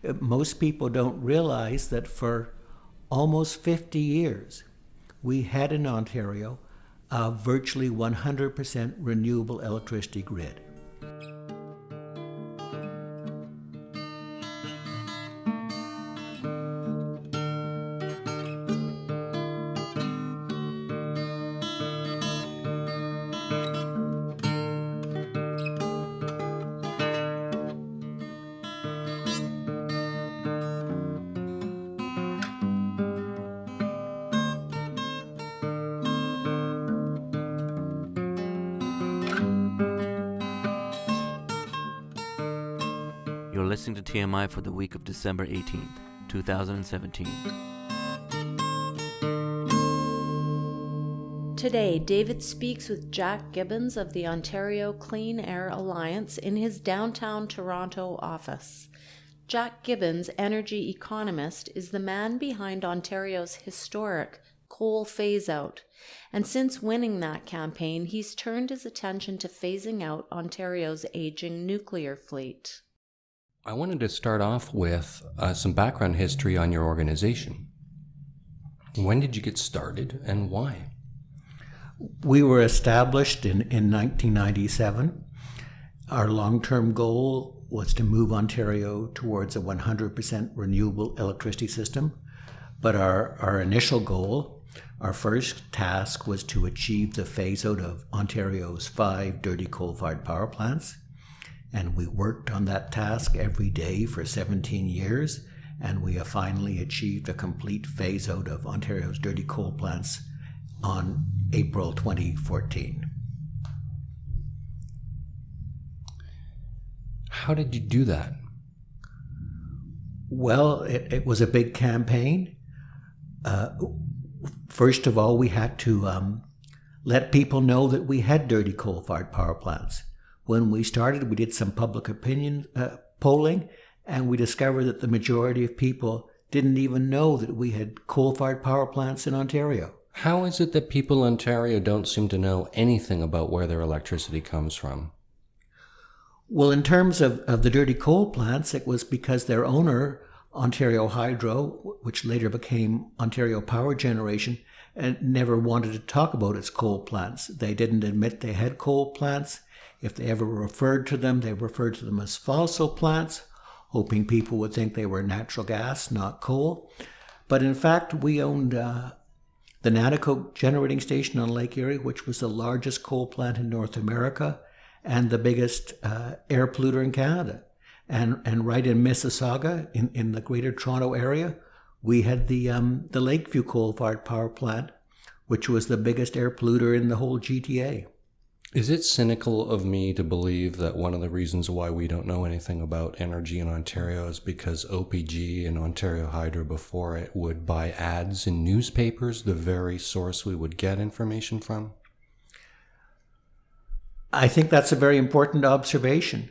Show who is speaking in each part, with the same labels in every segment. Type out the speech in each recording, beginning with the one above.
Speaker 1: Most people don't realize that for almost 50 years, we had in Ontario a virtually 100% renewable electricity grid.
Speaker 2: You're listening to TMI for the week of December 18th, 2017.
Speaker 3: Today, David speaks with Jack Gibbons of the Ontario Clean Air Alliance in his downtown Toronto office. Jack Gibbons, energy economist, is the man behind Ontario's historic coal phase-out, and since winning that campaign, he's turned his attention to phasing out Ontario's aging nuclear fleet.
Speaker 4: I wanted to start off with some background history on your organization. When did you get started and why?
Speaker 1: We were established in 1997. Our long-term goal was to move Ontario towards a 100% renewable electricity system. But our initial goal, our first task, was to achieve the phase-out of Ontario's 5 dirty coal-fired power plants. And we worked on that task every day for 17 years, and we have finally achieved a complete phase-out of Ontario's dirty coal plants on April 2014.
Speaker 4: How did you do that?
Speaker 1: Well, it was a big campaign. First of all, we had to let people know that we had dirty coal-fired power plants. When we started, we did some public opinion polling, and we discovered that the majority of people didn't even know that we had coal-fired power plants in Ontario.
Speaker 4: How is it that people in Ontario don't seem to know anything about where their electricity comes from?
Speaker 1: Well, in terms of the dirty coal plants, it was because their owner, Ontario Hydro, which later became Ontario Power Generation, and never wanted to talk about its coal plants. They didn't admit they had coal plants. If they ever referred to them, they referred to them as fossil plants, hoping people would think they were natural gas, not coal. But in fact, we owned the Nanticoke Generating Station on Lake Erie, which was the largest coal plant in North America and the biggest air polluter in Canada. And right in Mississauga, in the Greater Toronto area, we had the Lakeview coal-fired power plant, which was the biggest air polluter in the whole GTA.
Speaker 4: Is it cynical of me to believe that one of the reasons why we don't know anything about energy in Ontario is because OPG and Ontario Hydro before it would buy ads in newspapers, the very source we would get information from?
Speaker 1: I think that's a very important observation.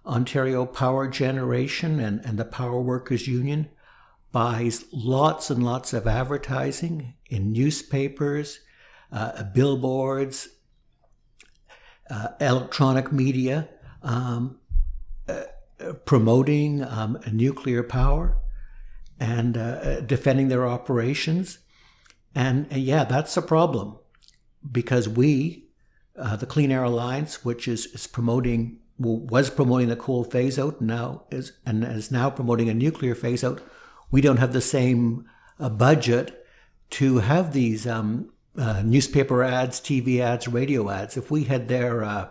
Speaker 1: Ontario Power Generation and the Power Workers Union buys lots and lots of advertising in newspapers, billboards, electronic media, promoting nuclear power and defending their operations. And yeah, that's a problem because we, the Clean Air Alliance, which was promoting the coal phase-out and is now promoting a nuclear phase-out, we don't have the same budget to have these newspaper ads, TV ads, radio ads. If we had their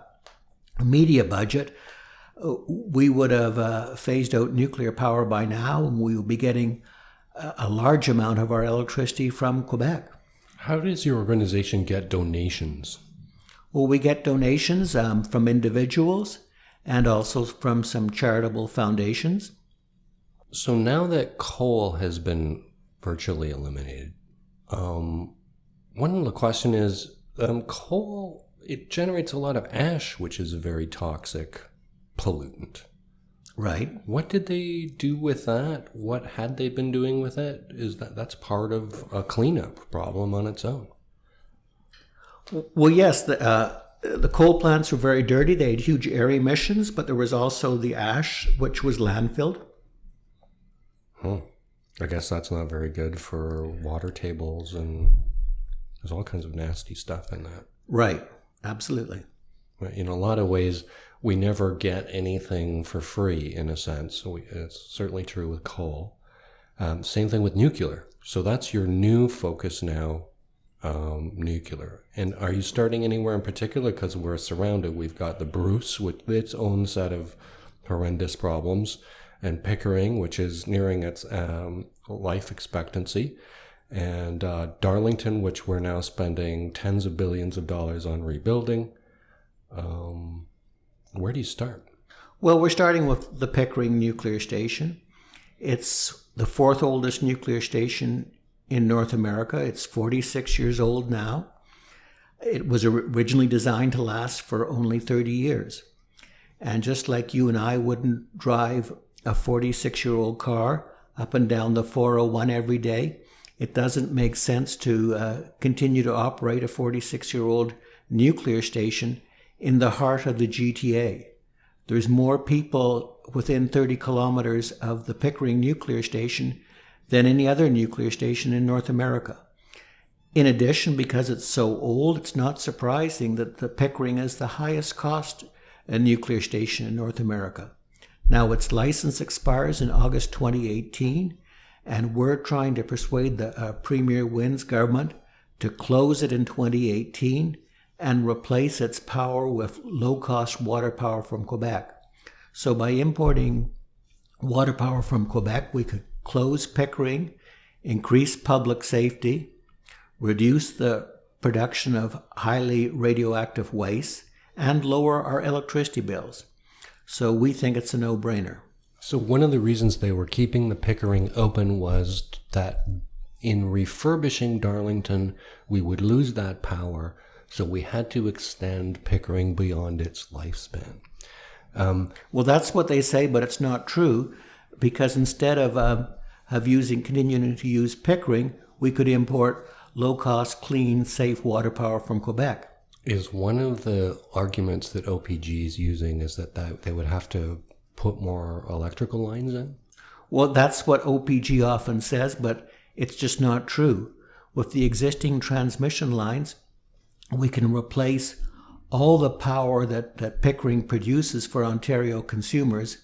Speaker 1: media budget, we would have phased out nuclear power by now, and we would be getting a large amount of our electricity from Quebec.
Speaker 4: How does your organization get donations?
Speaker 1: Well, we get donations from individuals and also from some charitable foundations.
Speaker 4: So now that coal has been virtually eliminated, one of the question is, coal, it generates a lot of ash, which is a very toxic pollutant.
Speaker 1: Right.
Speaker 4: What did they do with that? What had they been doing with it? That's part of a cleanup problem on its own.
Speaker 1: Well, yes, the coal plants were very dirty. They had huge air emissions, but there was also the ash, which was landfilled.
Speaker 4: I guess that's not very good for water tables, and there's all kinds of nasty stuff in that.
Speaker 1: Right. Absolutely.
Speaker 4: In a lot of ways, we never get anything for free, in a sense. It's certainly true with coal. Same thing with nuclear. So that's your new focus now, nuclear. And are you starting anywhere in particular? Because we're surrounded. We've got the Bruce with its own set of horrendous problems, and Pickering, which is nearing its life expectancy, and Darlington, which we're now spending tens of billions of dollars on rebuilding. Where do you start?
Speaker 1: Well, we're starting with the Pickering Nuclear Station. It's the fourth oldest nuclear station in North America. It's 46 years old now. It was originally designed to last for only 30 years. And just like you and I wouldn't drive a 46-year-old car up and down the 401 every day, it doesn't make sense to continue to operate a 46-year-old nuclear station in the heart of the GTA. There's more people within 30 kilometers of the Pickering Nuclear Station than any other nuclear station in North America. In addition, because it's so old, it's not surprising that the Pickering is the highest cost nuclear station in North America. Now, its license expires in August 2018, and we're trying to persuade the Premier Wynn's government to close it in 2018 and replace its power with low-cost water power from Quebec. So by importing water power from Quebec, we could close Pickering, increase public safety, reduce the production of highly radioactive waste, and lower our electricity bills. So we think it's a no-brainer.
Speaker 4: So one of the reasons they were keeping the Pickering open was that in refurbishing Darlington, we would lose that power, so we had to extend Pickering beyond its lifespan.
Speaker 1: Well, that's what they say, but it's not true, because instead of continuing to use Pickering, we could import low-cost, clean, safe water power from Quebec.
Speaker 4: Is one of the arguments that OPG is using is that they would have to put more electrical lines in?
Speaker 1: Well, that's what OPG often says, but it's just not true. With the existing transmission lines, we can replace all the power that Pickering produces for Ontario consumers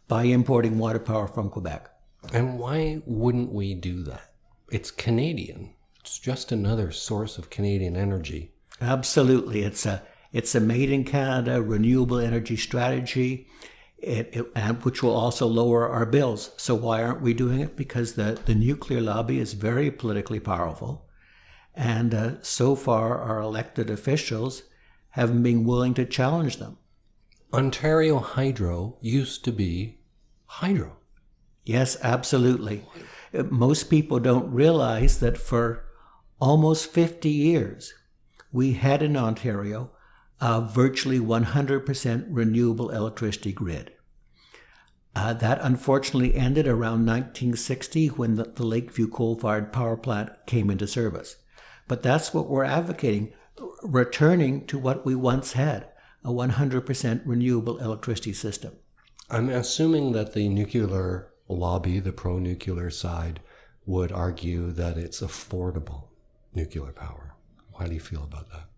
Speaker 1: by importing water power from Quebec.
Speaker 4: And why wouldn't we do that? It's Canadian. It's just another source of Canadian energy.
Speaker 1: Absolutely. It's a made in Canada renewable energy strategy, which will also lower our bills. So why aren't we doing it? Because the nuclear lobby is very politically powerful. And so far, our elected officials haven't been willing to challenge them.
Speaker 4: Ontario Hydro used to be hydro.
Speaker 1: Yes, absolutely. Most people don't realize that for almost 50 years, we had in Ontario a virtually 100% renewable electricity grid. That unfortunately ended around 1960 when the Lakeview coal-fired power plant came into service. But that's what we're advocating, returning to what we once had, a 100% renewable electricity system.
Speaker 4: I'm assuming that the nuclear lobby, the pro-nuclear side, would argue that it's affordable nuclear power. How do you feel about that?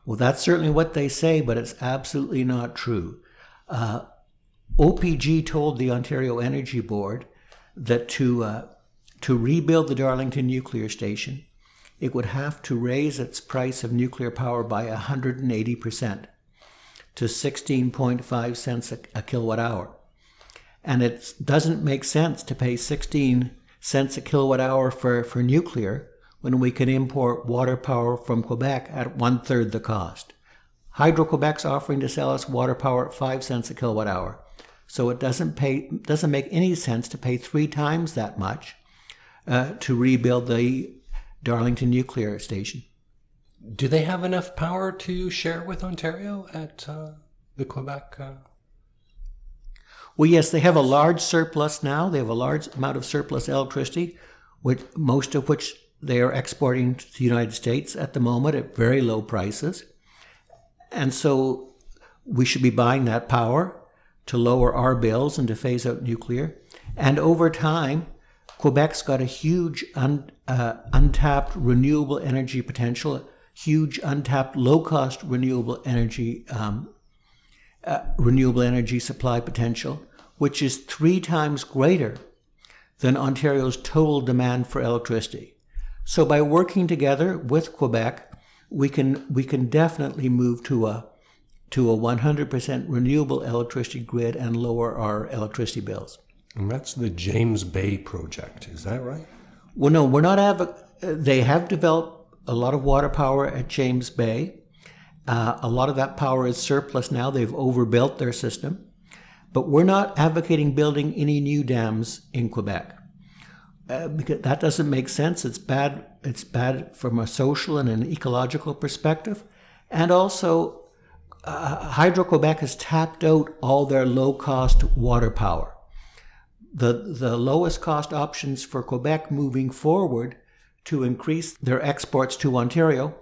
Speaker 1: Well, that's certainly what they say, but it's absolutely not true. OPG told the Ontario Energy Board that to rebuild the Darlington Nuclear Station, it would have to raise its price of nuclear power by 180% to 16.5 cents a kilowatt hour. And it doesn't make sense to pay 16 cents a kilowatt hour for nuclear when we can import water power from Quebec at 1/3 the cost. Hydro-Quebec's offering to sell us water power at 5 cents a kilowatt hour. So it doesn't make any sense to pay 3 times that much to rebuild the Darlington Nuclear Station.
Speaker 4: Do they have enough power to share with Ontario at the Quebec?
Speaker 1: Well, yes, they have a large surplus now. They have a large amount of surplus electricity, most of which they are exporting to the United States at the moment at very low prices. And so we should be buying that power to lower our bills and to phase out nuclear. And over time, Quebec's got a huge untapped renewable energy potential, huge untapped low-cost renewable energy supply potential, which is 3 times greater than Ontario's total demand for electricity. So by working together with Quebec, we can definitely move to a 100% renewable electricity grid and lower our electricity bills.
Speaker 4: And that's the James Bay project, is that right?
Speaker 1: Well, no, we're not. They have developed a lot of water power at James Bay. A lot of that power is surplus now. They've overbuilt their system. But we're not advocating building any new dams in Quebec. Because that doesn't make sense. It's bad. It's bad from a social and an ecological perspective. And also, Hydro-Quebec has tapped out all their low-cost water power. The lowest cost options for Quebec moving forward to increase their exports to Ontario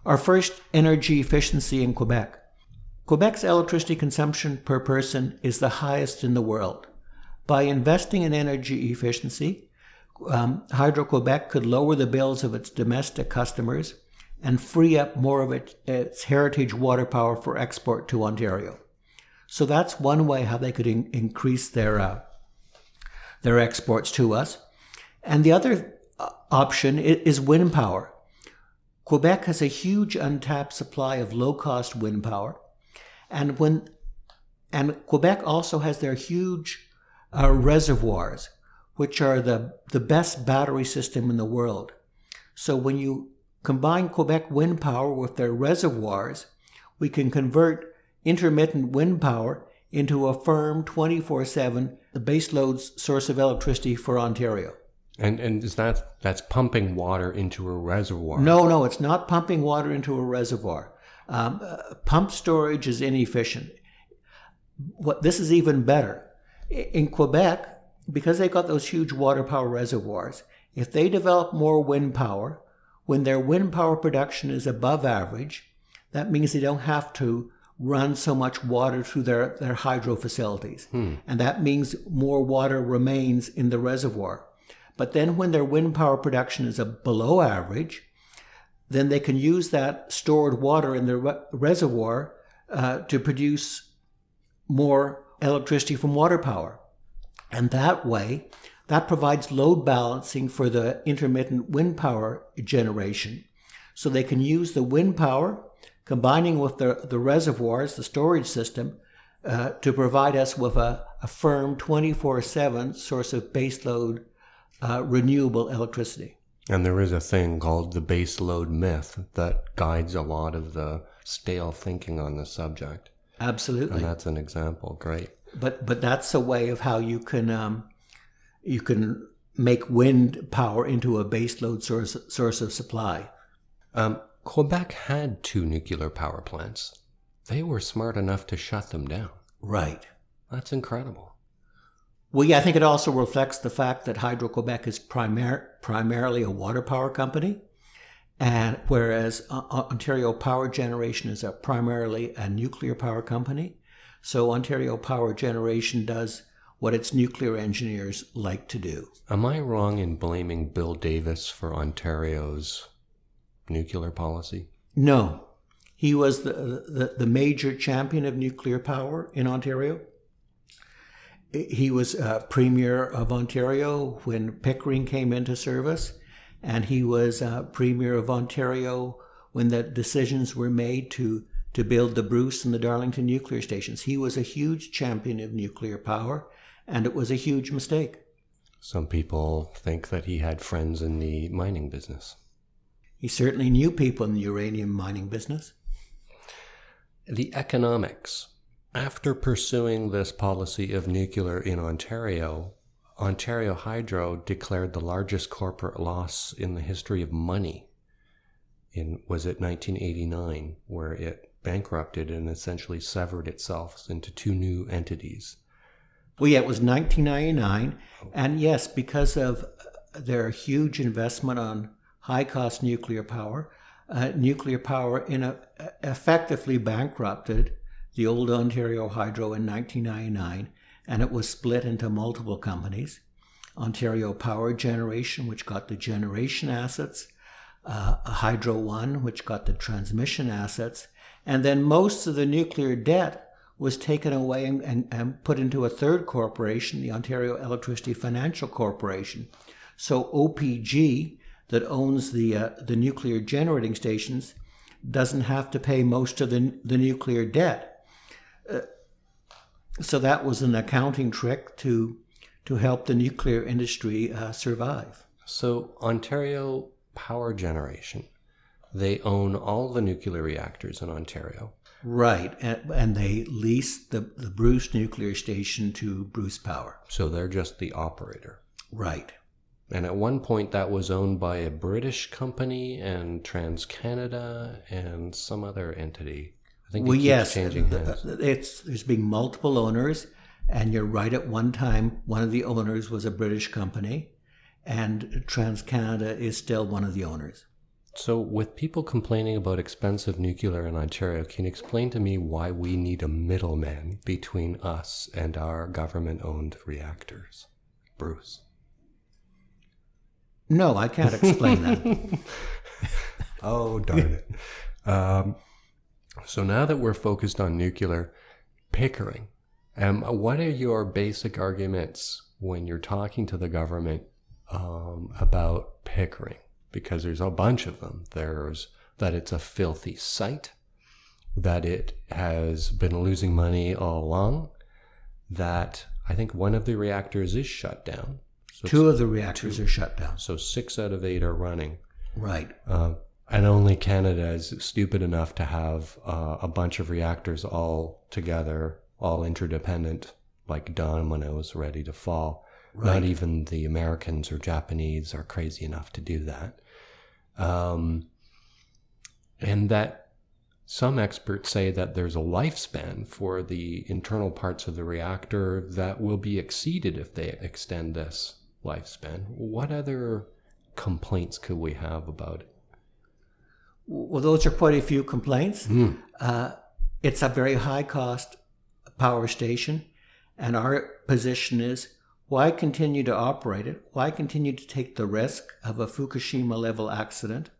Speaker 1: are first energy efficiency in Quebec. Quebec's electricity consumption per person is the highest in the world. By investing in energy efficiency, Hydro-Quebec could lower the bills of its domestic customers and free up more of its heritage water power for export to Ontario. So that's one way how they could increase their exports to us. And the other option is wind power. Quebec has a huge untapped supply of low-cost wind power. And Quebec also has their huge reservoirs, which are the best battery system in the world. So when you combine Quebec wind power with their reservoirs, we can convert intermittent wind power into a firm 24/7 baseload source of electricity for Ontario.
Speaker 4: And is that's pumping water into a reservoir?
Speaker 1: No, it's not pumping water into a reservoir. Pump storage is inefficient. This is even better. In Quebec, because they've got those huge water power reservoirs, if they develop more wind power, when their wind power production is above average, that means they don't have to run so much water through their hydro facilities. And that means more water remains in the reservoir. But then when their wind power production is below average, then they can use that stored water in the reservoir to produce more electricity from water power. And that way, that provides load balancing for the intermittent wind power generation. So they can use the wind power combining with the reservoirs, the storage system, to provide us with a firm 24/7 source of baseload renewable electricity.
Speaker 4: And there is a thing called the baseload myth that guides a lot of the stale thinking on the subject.
Speaker 1: Absolutely.
Speaker 4: And that's an example. Great.
Speaker 1: But that's a way of how you can make wind power into a baseload source of supply.
Speaker 4: Quebec had 2 nuclear power plants. They were smart enough to shut them down.
Speaker 1: Right.
Speaker 4: That's incredible.
Speaker 1: Well, yeah, I think it also reflects the fact that Hydro-Quebec is primarily a water power company, and whereas Ontario Power Generation is primarily a nuclear power company. So Ontario Power Generation does what its nuclear engineers like to do.
Speaker 4: Am I wrong in blaming Bill Davis for Ontario's nuclear policy?
Speaker 1: No. He was the major champion of nuclear power in Ontario. He was Premier of Ontario when Pickering came into service, and he was Premier of Ontario when the decisions were made to build the Bruce and the Darlington nuclear stations. He was a huge champion of nuclear power, and it was a huge mistake.
Speaker 4: Some people think that he had friends in the mining business.
Speaker 1: He certainly knew people in the uranium mining business.
Speaker 4: The economics. After pursuing this policy of nuclear in Ontario, Ontario Hydro declared the largest corporate loss in the history of money was it 1989, where it bankrupted and essentially severed itself into 2 new entities.
Speaker 1: Well, yeah, it was 1999. And yes, because of their huge investment on high-cost nuclear power effectively bankrupted the old Ontario Hydro in 1999, and it was split into multiple companies. Ontario Power Generation, which got the generation assets, Hydro One, which got the transmission assets, and then most of the nuclear debt was taken away and put into a third corporation, the Ontario Electricity Financial Corporation. So OPG, that owns the nuclear generating stations, doesn't have to pay most of the nuclear debt. So that was an accounting trick to help the nuclear industry survive.
Speaker 4: So Ontario Power Generation, they own all the nuclear reactors in Ontario.
Speaker 1: Right, and they leased the Bruce Nuclear Station to Bruce Power.
Speaker 4: So they're just the operator.
Speaker 1: Right.
Speaker 4: And at one point that was owned by a British company and TransCanada and some other entity. I think it keeps changing hands.
Speaker 1: There's been multiple owners, and you're right, at one time one of the owners was a British company, and TransCanada is still one of the owners.
Speaker 4: So with people complaining about expensive nuclear in Ontario, can you explain to me why we need a middleman between us and our government-owned reactors? Bruce.
Speaker 1: No, I can't explain that.
Speaker 4: Oh, darn it. So now that we're focused on nuclear, Pickering, what are your basic arguments when you're talking to the government about Pickering? Because there's a bunch of them. There's that it's a filthy site, that it has been losing money all along, that I think one of the reactors is shut down. So
Speaker 1: two of the reactors are shut down.
Speaker 4: So 6 out of 8 are running.
Speaker 1: Right.
Speaker 4: And only Canada is stupid enough to have a bunch of reactors all together, all interdependent, like dominoes ready to fall. Right. Not even the Americans or Japanese are crazy enough to do that. And that some experts say that there's a lifespan for the internal parts of the reactor that will be exceeded if they extend this lifespan. What other complaints could we have about it?
Speaker 1: Well, those are quite a few complaints. It's a very high-cost power station, and our position is, why continue to operate it? Why continue to take the risk of a Fukushima-level accident?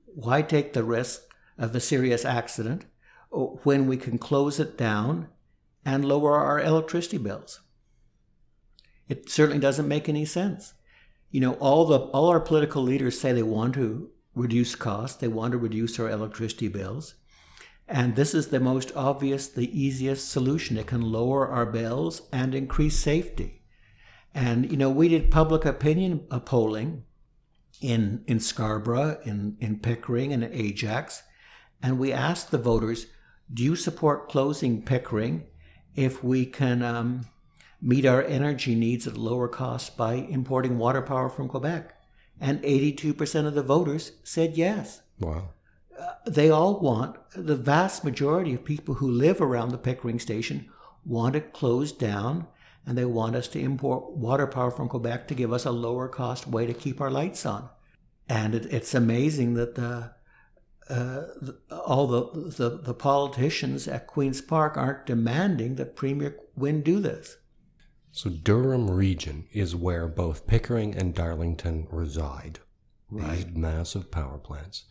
Speaker 1: Why take the risk of a serious accident when we can close it down and lower our electricity bills? It certainly doesn't make any sense. You know, all our political leaders say they want to reduce costs, they want to reduce our electricity bills, and this is the most obvious, the easiest solution. It can lower our bills and increase safety. And, you know, we did public opinion polling in Scarborough, in Pickering, and in Ajax, and we asked the voters, do you support closing Pickering if we can meet our energy needs at lower cost by importing water power from Quebec? And 82% of the voters said yes.
Speaker 4: Wow.
Speaker 1: They all want, the vast majority of people who live around the Pickering station want it closed down, and they want us to import water power from Quebec to give us a lower cost way to keep our lights on. And it's amazing that all the politicians at Queen's Park aren't demanding that Premier Wynne do this.
Speaker 4: So Durham region is where both Pickering and Darlington reside.
Speaker 1: Right.
Speaker 4: These massive power plants.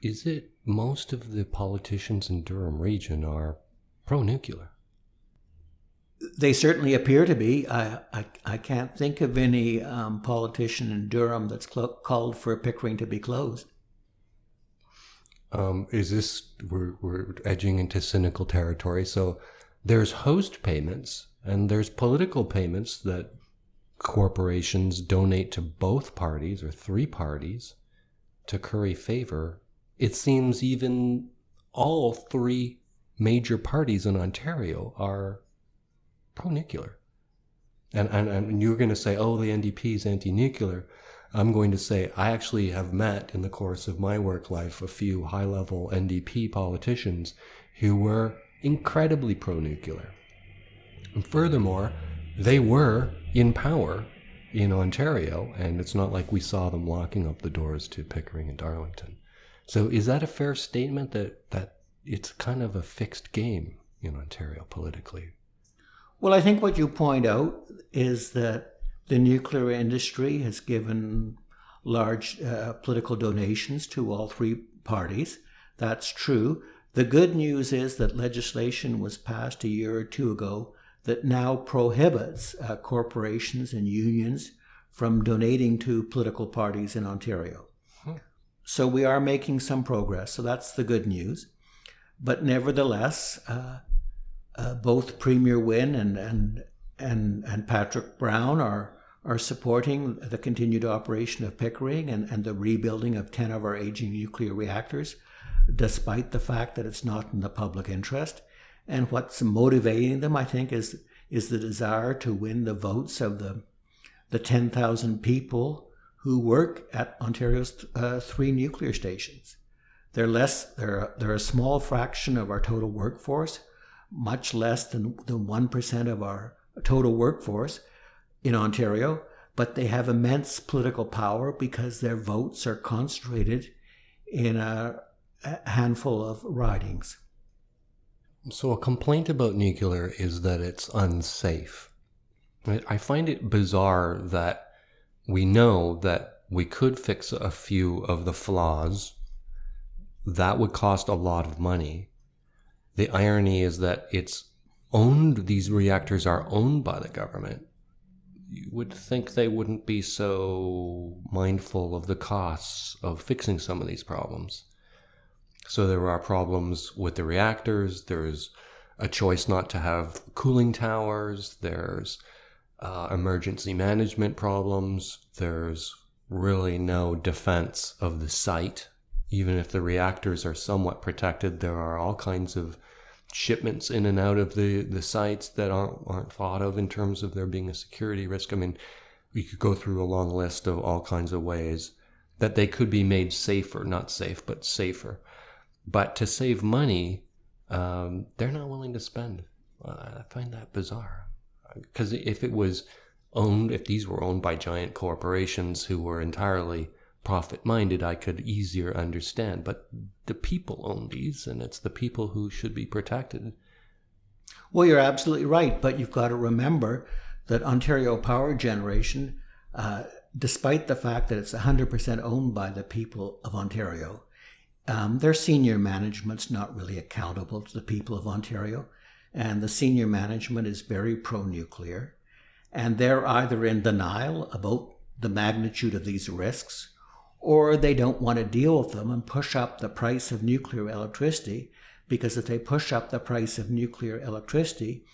Speaker 4: Is it most of the politicians in Durham region are pro-nuclear?
Speaker 1: They certainly appear to be. I can't think of any politician in Durham that's called for Pickering to be closed.
Speaker 4: Is this, we're edging into cynical territory. So there's host payments and there's political payments that corporations donate to both parties or 3 parties to curry favor. It seems even all 3 major parties in Ontario are pro-nuclear. And you're going to say, oh, the NDP is anti-nuclear. I'm going to say, I actually have met in the course of my work life a few high-level NDP politicians who were incredibly pro-nuclear. And furthermore, they were in power in Ontario, and it's not like we saw them locking up the doors to Pickering and Darlington. So is that a fair statement that it's kind of a fixed game in Ontario politically?
Speaker 1: Well, I think what you point out is that The nuclear industry has given large political donations to all three parties. That's true. The good news is that legislation was passed a year or two ago that now prohibits corporations and unions from donating to political parties in Ontario. So we are making some progress. So that's the good news. But nevertheless, both Premier Wynne and Patrick Brown are supporting the continued operation of Pickering and the rebuilding of 10 of our aging nuclear reactors, despite the fact that it's not in the public interest. And what's motivating them, I think, is the desire to win the votes of the 10,000 people who work at Ontario's 3 nuclear stations. They're a small fraction of our total workforce, much less than 1% of our total workforce in Ontario, but they have immense political power because their votes are concentrated in a handful of ridings.
Speaker 4: So a complaint about nuclear is that it's unsafe. I find it bizarre that we know that we could fix a few of the flaws. That would cost a lot of money. The irony is that these reactors are owned by the government. You would think they wouldn't be so mindful of the costs of fixing some of these problems. So there are problems with the reactors. There's a choice not to have cooling towers. There's emergency management problems. There's really no defense of the site. Even if the reactors are somewhat protected, there are all kinds of shipments in and out of the sites that aren't thought of in terms of there being a security risk. I mean, we could go through a long list of all kinds of ways that they could be made safer, not safe, but safer. But to save money, they're not willing to spend. I find that bizarre. Because if these were owned by giant corporations who were entirely profit-minded, I could easier understand. But the people own these, and it's the people who should be protected.
Speaker 1: Well, you're absolutely right, but you've got to remember that Ontario Power Generation, despite the fact that it's 100% owned by the people of Ontario, their senior management's not really accountable to the people of Ontario, and the senior management is very pro-nuclear, and they're either in denial about the magnitude of these risks, or they don't want to deal with them and push up the price of nuclear electricity, because if they push up the price of nuclear electricity,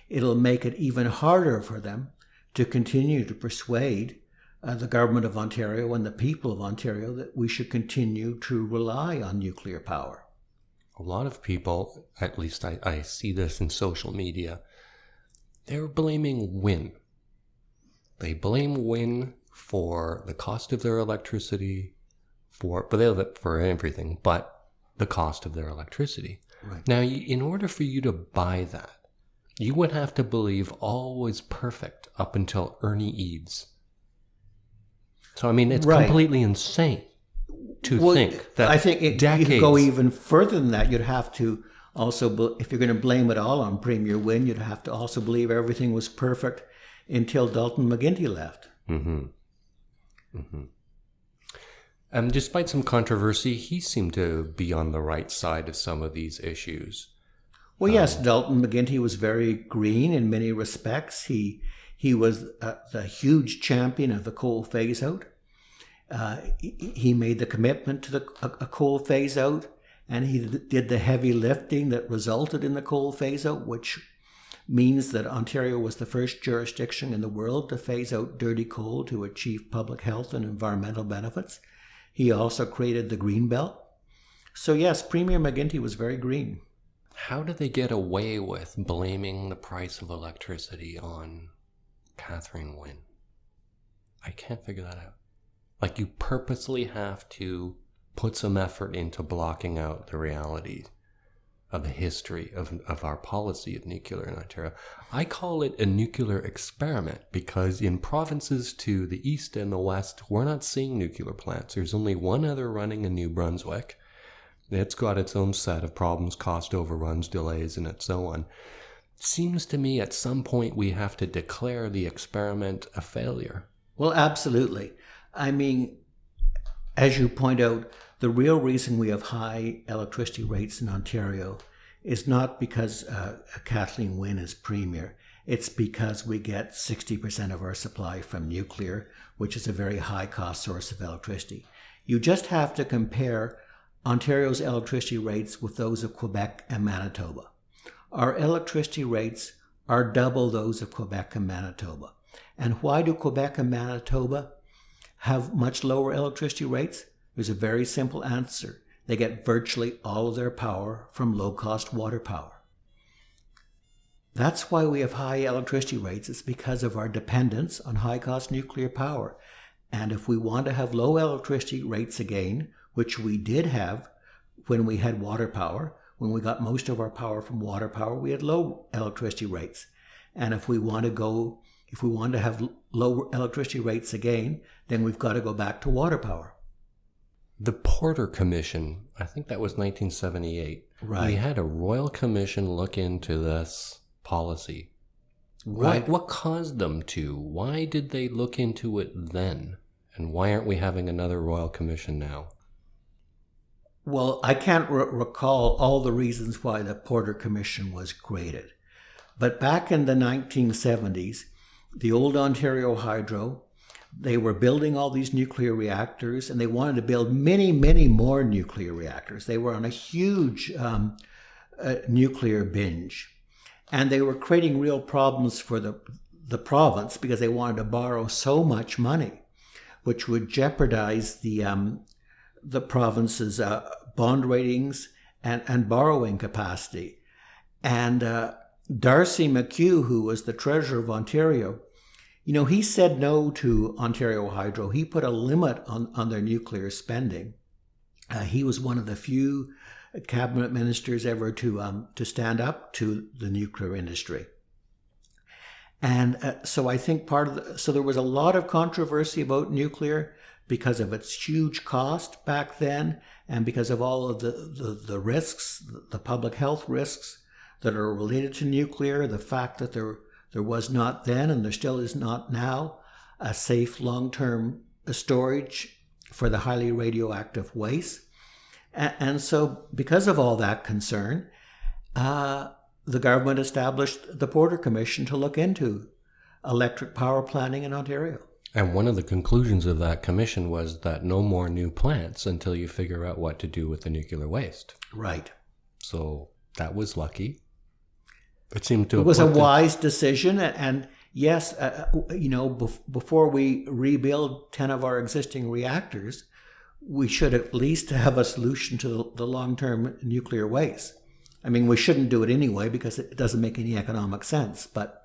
Speaker 1: it'll make it even harder for them to continue to persuade the government of Ontario and the people of Ontario that we should continue to rely on nuclear power.
Speaker 4: A lot of people, at least I see this in social media, they're blaming Wynne. They blame Wynne for the cost of their electricity, for everything, but the cost of their electricity.
Speaker 1: Right.
Speaker 4: Now, in order for you to buy that, you would have to believe all was perfect up until Ernie Eads. So, I mean, it's completely insane to think that
Speaker 1: I think you could go even further than that. You'd have to also, if you're going to blame it all on Premier Wynne, you'd have to also believe everything was perfect until Dalton McGuinty left.
Speaker 4: Mm-hmm. Mm-hmm. Despite some controversy, he seemed to be on the right side of some of these issues.
Speaker 1: Well, yes, Dalton McGuinty was very green in many respects. He was the huge champion of the coal phase-out. He made the commitment to a coal phase-out, and he did the heavy lifting that resulted in the coal phase-out, which means that Ontario was the first jurisdiction in the world to phase out dirty coal to achieve public health and environmental benefits. He also created the Green Belt. So yes, Premier McGuinty was very green.
Speaker 4: How did they get away with blaming the price of electricity on Catherine Wynne? I can't figure that out. Like, you purposely have to put some effort into blocking out the reality of the history of our policy of nuclear in Ontario. I call it a nuclear experiment because in provinces to the east and the west, we're not seeing nuclear plants. There's only one other running in New Brunswick. It's got its own set of problems, cost overruns, delays, and so on. seems to me at some point we have to declare the experiment a failure.
Speaker 1: Well, absolutely. I mean, as you point out, the real reason we have high electricity rates in Ontario is not because Kathleen Wynne is premier. It's because we get 60% of our supply from nuclear, which is a very high-cost source of electricity. You just have to compare Ontario's electricity rates with those of Quebec and Manitoba. Our electricity rates are double those of Quebec and Manitoba. And why do Quebec and Manitoba have much lower electricity rates? There's a very simple answer. They get virtually all of their power from low-cost water power. That's why we have high electricity rates. It's because of our dependence on high-cost nuclear power. And if we want to have low electricity rates again, which we did have when we had water power, when we got most of our power from water power, we had low electricity rates. And if we want to have low electricity rates again, then we've got to go back to water power.
Speaker 4: The Porter Commission, I think that was 1978.
Speaker 1: Right.
Speaker 4: We had a royal commission look into this policy.
Speaker 1: Right.
Speaker 4: What caused them to? Why did they look into it then? And why aren't we having another royal commission now?
Speaker 1: Well, I can't recall all the reasons why the Porter Commission was created. But back in the 1970s, the old Ontario Hydro, they were building all these nuclear reactors, and they wanted to build many, many more nuclear reactors. They were on a huge nuclear binge. And they were creating real problems for the province because they wanted to borrow so much money, which would jeopardize the province's bond ratings and borrowing capacity. And Darcy McHugh, who was the treasurer of Ontario, he said no to Ontario Hydro. He put a limit on their nuclear spending. He was one of the few cabinet ministers ever to stand up to the nuclear industry. And so I think so there was a lot of controversy about nuclear because of its huge cost back then and because of all of the risks, the public health risks that are related to nuclear, the fact that there was not then and there still is not now a safe long-term storage for the highly radioactive waste. And so because of all that concern, the government established the Porter Commission to look into electric power planning in Ontario.
Speaker 4: And one of the conclusions of that commission was that no more new plants until you figure out what to do with the nuclear waste.
Speaker 1: Right.
Speaker 4: So that was lucky. It
Speaker 1: was a wise decision. And yes, before we rebuild 10 of our existing reactors, we should at least have a solution to the long-term nuclear waste. I mean, we shouldn't do it anyway because it doesn't make any economic sense. But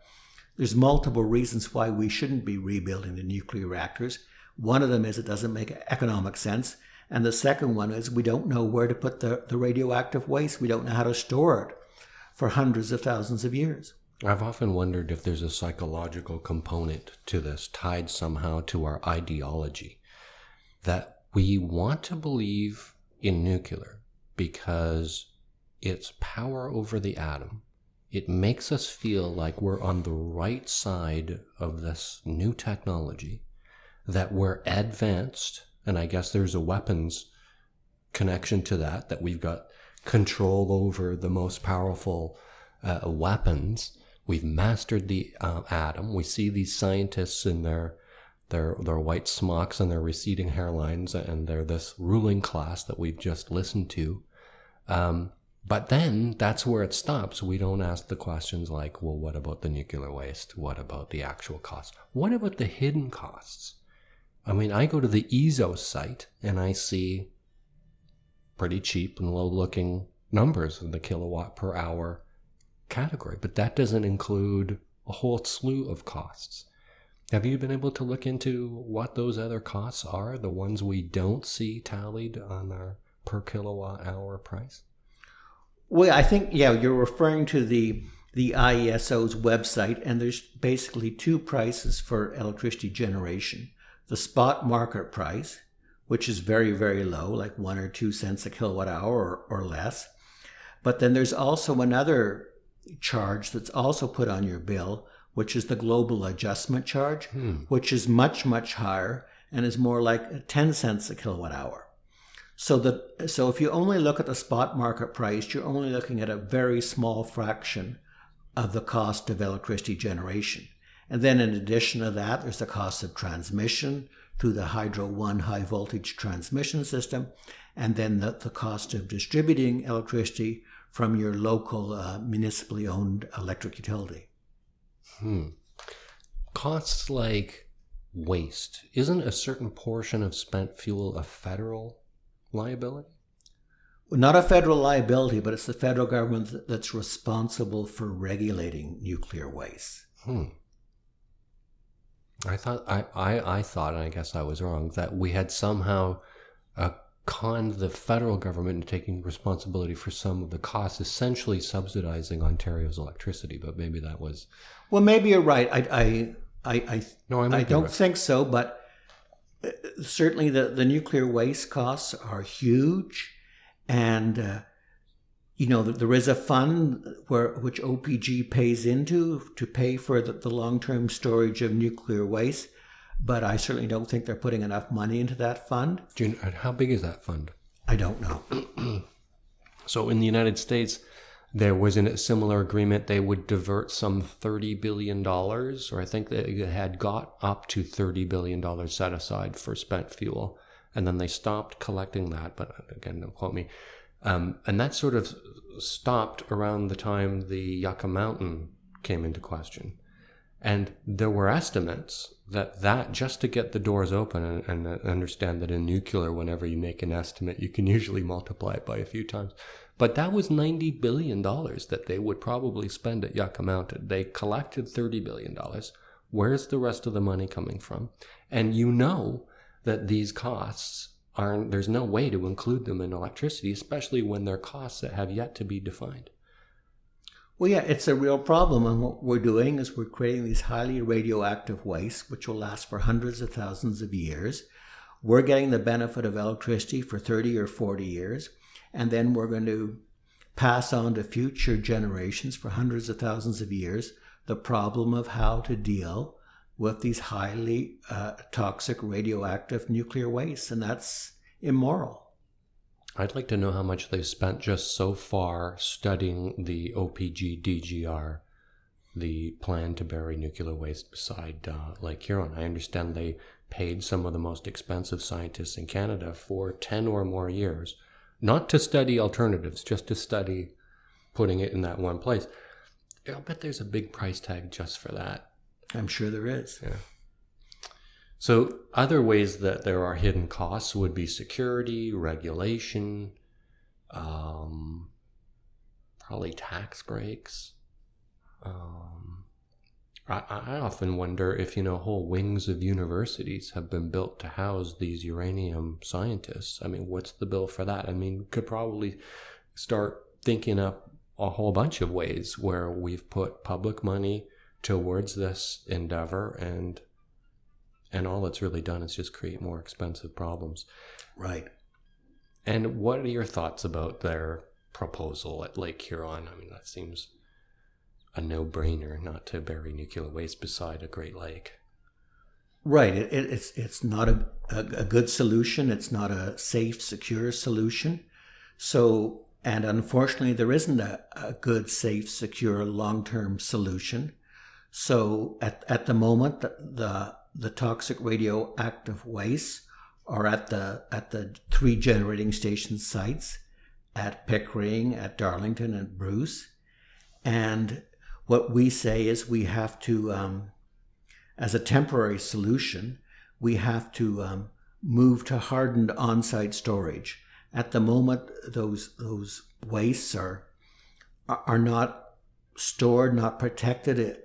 Speaker 1: there's multiple reasons why we shouldn't be rebuilding the nuclear reactors. One of them is it doesn't make economic sense. And the second one is we don't know where to put the radioactive waste. We don't know how to store it for hundreds of thousands of years.
Speaker 4: I've often wondered if there's a psychological component to this tied somehow to our ideology. That we want to believe in nuclear because its power over the atom, it makes us feel like we're on the right side of this new technology, that we're advanced, and I guess there's a weapons connection to that we've got control over the most powerful weapons. We've mastered the atom. We see these scientists in their white smocks and their receding hairlines, and they're this ruling class that we've just listened to. But then that's where it stops. We don't ask the questions like, well, what about the nuclear waste? What about the actual costs? What about the hidden costs? I mean, I go to the ESO site and I see pretty cheap and low-looking numbers in the kilowatt per hour category, but that doesn't include a whole slew of costs. Have you been able to look into what those other costs are, the ones we don't see tallied on our per kilowatt hour price?
Speaker 1: Well, I think, you're referring to the IESO's website, and there's basically two prices for electricity generation. The spot market price, which is very, very low, like 1 or 2 cents a kilowatt hour or less. But then there's also another charge that's also put on your bill, which is the global adjustment charge, which is much, much higher and is more like 10 cents a kilowatt hour. So if you only look at the spot market price, you're only looking at a very small fraction of the cost of electricity generation. And then in addition to that, there's the cost of transmission through the Hydro 1 high voltage transmission system, and then the cost of distributing electricity from your local municipally owned electric utility.
Speaker 4: Costs like waste. Isn't a certain portion of spent fuel a federal liability?
Speaker 1: Not a federal liability, but it's the federal government that's responsible for regulating nuclear waste.
Speaker 4: I thought, and I guess I was wrong, that we had somehow conned the federal government into taking responsibility for some of the costs, essentially subsidizing Ontario's electricity. But maybe that was...
Speaker 1: Well, maybe you're right. I don't think so, but certainly the nuclear waste costs are huge. And, there is a fund which OPG pays into to pay for the long-term storage of nuclear waste. But I certainly don't think they're putting enough money into that fund.
Speaker 4: How big is that fund?
Speaker 1: I don't know.
Speaker 4: So in the United States, there was a similar agreement. They would divert some $30 billion, or I think they had got up to $30 billion set aside for spent fuel. And then they stopped collecting that. But again, don't quote me. And that sort of stopped around the time the Yucca Mountain came into question. And there were estimates that just to get the doors open, and understand that in nuclear, whenever you make an estimate, you can usually multiply it by a few times. But that was $90 billion that they would probably spend at Yucca Mountain. They collected $30 billion. Where's the rest of the money coming from? And you know that these costs there's no way to include them in electricity, especially when they're costs that have yet to be defined.
Speaker 1: Well, yeah, it's a real problem. And what we're doing is we're creating these highly radioactive wastes, which will last for hundreds of thousands of years. We're getting the benefit of electricity for 30 or 40 years. And then we're going to pass on to future generations for hundreds of thousands of years the problem of how to deal with these highly toxic radioactive nuclear wastes. And that's immoral.
Speaker 4: I'd like to know how much they've spent just so far studying the OPG DGR, the plan to bury nuclear waste beside Lake Huron. I understand they paid some of the most expensive scientists in Canada for 10 or more years, not to study alternatives, just to study putting it in that one place. I'll bet there's a big price tag just for that.
Speaker 1: I'm sure there is.
Speaker 4: Yeah. So other ways that there are hidden costs would be security, regulation, probably tax breaks. I often wonder if, whole wings of universities have been built to house these uranium scientists. I mean, what's the bill for that? I mean, we could probably start thinking up a whole bunch of ways where we've put public money towards this endeavor, and all it's really done is just create more expensive problems.
Speaker 1: Right.
Speaker 4: And what are your thoughts about their proposal at Lake Huron? I mean, that seems a no-brainer, not to bury nuclear waste beside a Great Lake.
Speaker 1: Right. It's not a good solution. It's not a safe, secure solution. So, and unfortunately, there isn't a good, safe, secure, long-term solution. So at the moment, the toxic radioactive wastes are at the 3 generating station sites at Pickering, at Darlington, and Bruce. And what we say is we have to, as a temporary solution, we have to move to hardened on-site storage. At the moment, those wastes are not stored, not protected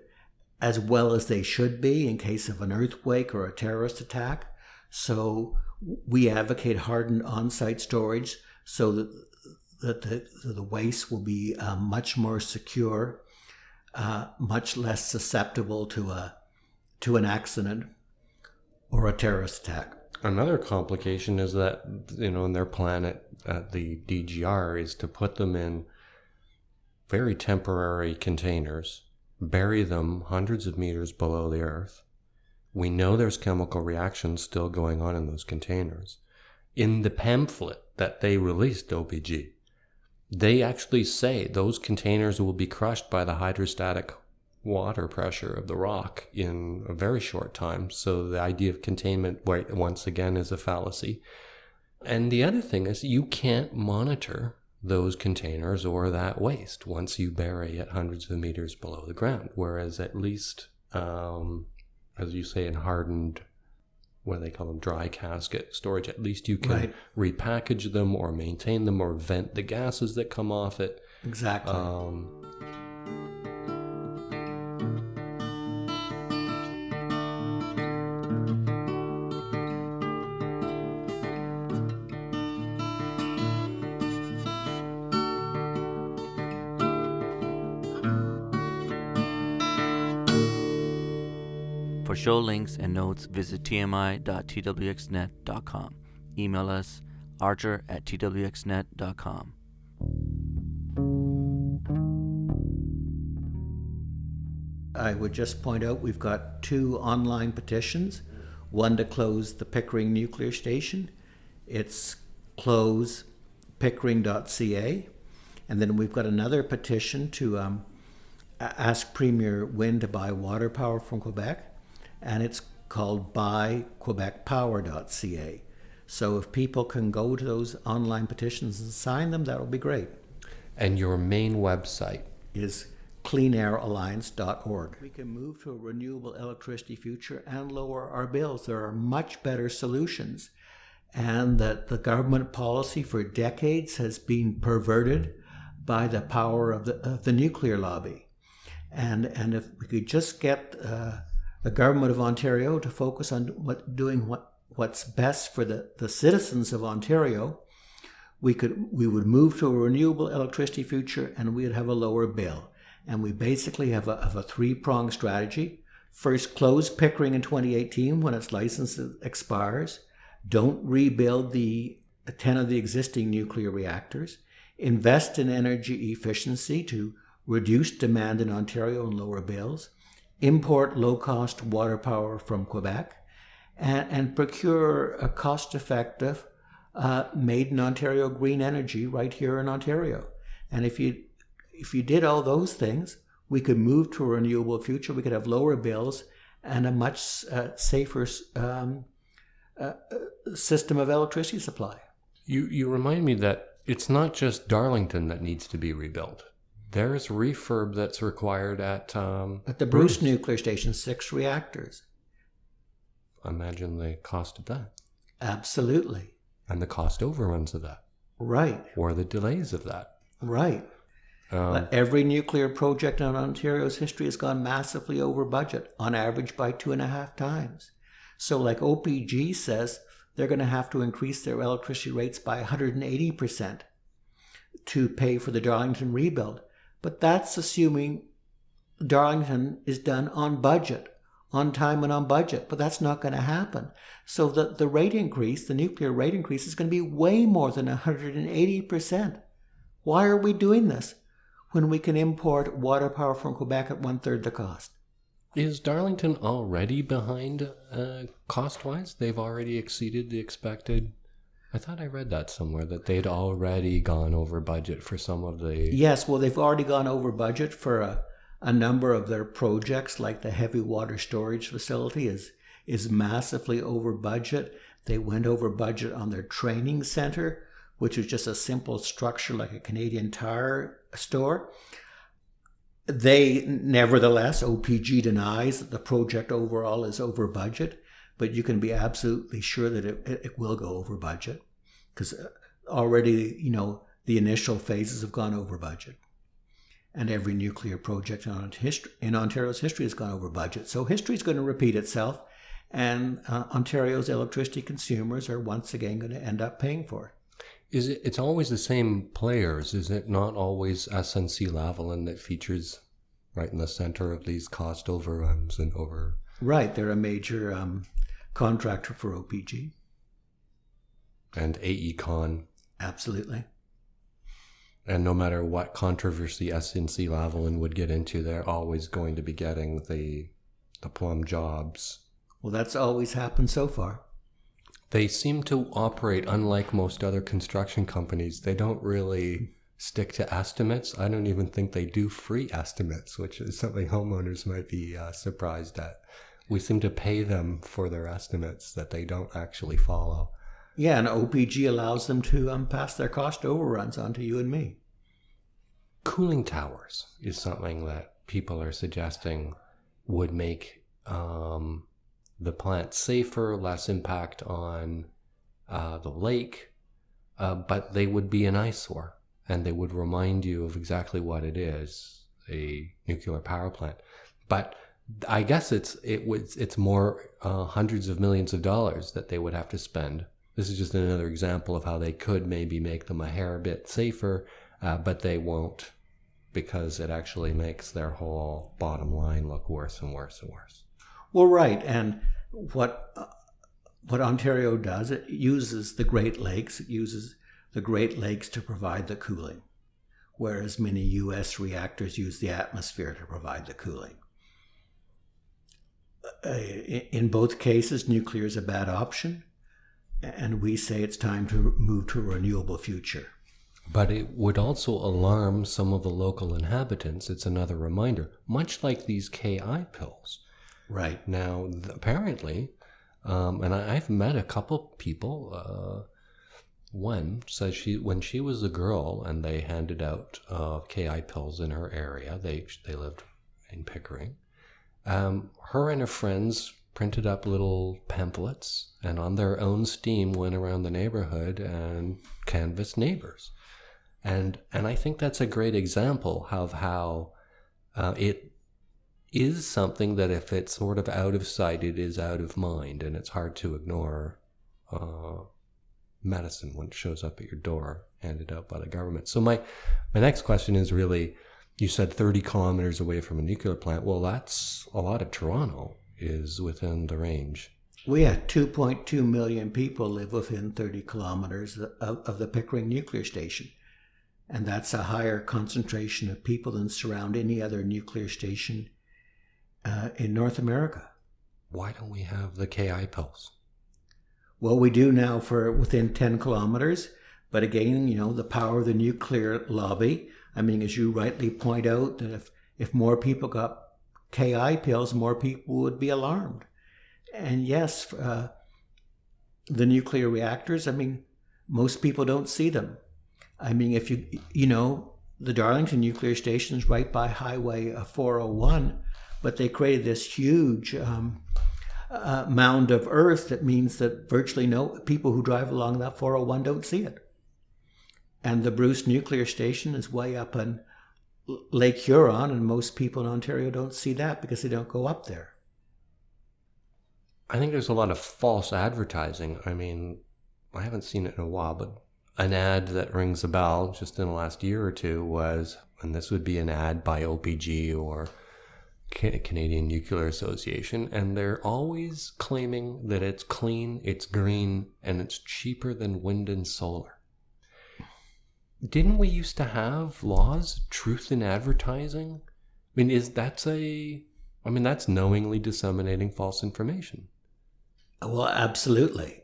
Speaker 1: as well as they should be in case of an earthquake or a terrorist attack. So we advocate hardened on-site storage so that the waste will be much more secure, much less susceptible to an accident or a terrorist attack.
Speaker 4: Another complication is that, in their plan at the DGR is to put them in very temporary containers, bury them hundreds of meters below the earth. We know there's chemical reactions still going on in those containers. In the pamphlet that they released, OPG, they actually say those containers will be crushed by the hydrostatic water pressure of the rock in a very short time. So the idea of containment, once again, is a fallacy. And the other thing is you can't monitor those containers or that waste once you bury it hundreds of meters below the ground. Whereas at least, as you say, in hardened, what do they call them, dry casket storage, at least you can repackage them or maintain them or vent the gases that come off it.
Speaker 1: Exactly.
Speaker 2: For show links and notes, visit tmi.twxnet.com. Email us archer@twxnet.com.
Speaker 1: I would just point out we've got 2 online petitions. One to close the Pickering Nuclear Station. It's closepickering.ca. And then we've got another petition to ask Premier Wynne to buy water power from Quebec. And it's called buyquebecpower.ca. So if people can go to those online petitions and sign them, that would be great.
Speaker 4: And your main website
Speaker 1: is cleanairalliance.org. We can move to a renewable electricity future and lower our bills. There are much better solutions. And that the government policy for decades has been perverted by the power of the nuclear lobby. And if we could just get the government of Ontario to focus on what's best for the citizens of Ontario, we would move to a renewable electricity future and we would have a lower bill. And we basically have a 3-pronged strategy. First, close Pickering in 2018 when its license expires. Don't rebuild the 10 of the existing nuclear reactors. Invest in energy efficiency to reduce demand in Ontario and lower bills. Import low-cost water power from Quebec, and procure a cost-effective, made-in-Ontario green energy right here in Ontario. And if you did all those things, we could move to a renewable future. We could have lower bills and a much safer system of electricity supply.
Speaker 4: You remind me that it's not just Darlington that needs to be rebuilt. There's refurb that's required at
Speaker 1: the Bruce Nuclear Station, 6 reactors.
Speaker 4: Imagine the cost of that.
Speaker 1: Absolutely.
Speaker 4: And the cost overruns of that.
Speaker 1: Right.
Speaker 4: Or the delays of that.
Speaker 1: Right. Every nuclear project in Ontario's history has gone massively over budget, on average by 2.5 times. So like OPG says, they're going to have to increase their electricity rates by 180% to pay for the Darlington rebuild. But that's assuming Darlington is done on budget, on time and on budget. But that's not going to happen. So the rate increase, the nuclear rate increase, is going to be way more than 180%. Why are we doing this when we can import water power from Quebec at 1/3 the cost?
Speaker 4: Is Darlington already behind cost-wise? They've already exceeded the expected... I thought I read that somewhere, that they'd already gone over budget for some of the...
Speaker 1: Yes, well, they've already gone over budget for a number of their projects, like the heavy water storage facility is massively over budget. They went over budget on their training center, which is just a simple structure like a Canadian Tire store. They, nevertheless, OPG denies that the project overall is over budget. But you can be absolutely sure that it will go over budget, because already, the initial phases have gone over budget. And every nuclear project in Ontario's history has gone over budget. So history is going to repeat itself, and Ontario's electricity consumers are once again going to end up paying for it.
Speaker 4: It's always the same players? Is it not always SNC-Lavalin that features right in the center of these cost overruns and over...
Speaker 1: Right, they're a major contractor for OPG.
Speaker 4: And AECon.
Speaker 1: Absolutely.
Speaker 4: And no matter what controversy SNC-Lavalin would get into, they're always going to be getting the plum jobs.
Speaker 1: Well, that's always happened so far.
Speaker 4: They seem to operate unlike most other construction companies. They don't really stick to estimates. I don't even think they do free estimates, which is something homeowners might be surprised at. We seem to pay them for their estimates that they don't actually follow.
Speaker 1: Yeah, and OPG allows them to pass their cost overruns on to you and me.
Speaker 4: Cooling towers is something that people are suggesting would make the plant safer, less impact on the lake, but they would be an eyesore, and they would remind you of exactly what it is, a nuclear power plant. But I guess it's more hundreds of millions of dollars that they would have to spend. This is just another example of how they could maybe make them a hair bit safer, but they won't, because it actually makes their whole bottom line look worse and worse and worse.
Speaker 1: Well, right, and what Ontario does, it uses the Great Lakes. It uses the Great Lakes to provide the cooling, whereas many U.S. reactors use the atmosphere to provide the cooling. In both cases, nuclear is a bad option, and we say it's time to move to a renewable future.
Speaker 4: But it would also alarm some of the local inhabitants. It's another reminder, much like these KI pills.
Speaker 1: Right.
Speaker 4: Now, apparently, and I've met a couple people. One says when she was a girl and they handed out KI pills in her area, they lived in Pickering, her and her friends printed up little pamphlets and on their own steam went around the neighborhood and canvassed neighbors. And I think that's a great example of how it is something that if it's sort of out of sight, it is out of mind, and it's hard to ignore medicine when it shows up at your door, handed out by the government. So my next question is really, you said 30 kilometers away from a nuclear plant. Well, that's a lot of Toronto is within the range.
Speaker 1: We had 2.2 million people live within 30 kilometers of the Pickering Nuclear Station. And that's a higher concentration of people than surround any other nuclear station in North America.
Speaker 4: Why don't we have the KI pills?
Speaker 1: Well, we do now for within 10 kilometers. But again, the power of the nuclear lobby. I mean, as you rightly point out, that if more people got KI pills, more people would be alarmed. And yes, the nuclear reactors, I mean, most people don't see them. I mean, if the Darlington Nuclear Station is right by Highway 401, but they created this huge mound of earth that means that virtually no people who drive along that 401 don't see it. And the Bruce Nuclear Station is way up in Lake Huron, and most people in Ontario don't see that because they don't go up there.
Speaker 4: I think there's a lot of false advertising. I mean, I haven't seen it in a while, but an ad that rings a bell just in the last year or two was, and this would be an ad by OPG or Canadian Nuclear Association, and they're always claiming that it's clean, it's green, and it's cheaper than wind and solar. Didn't we used to have laws, truth in advertising? I mean, that's knowingly disseminating false information.
Speaker 1: Well, absolutely.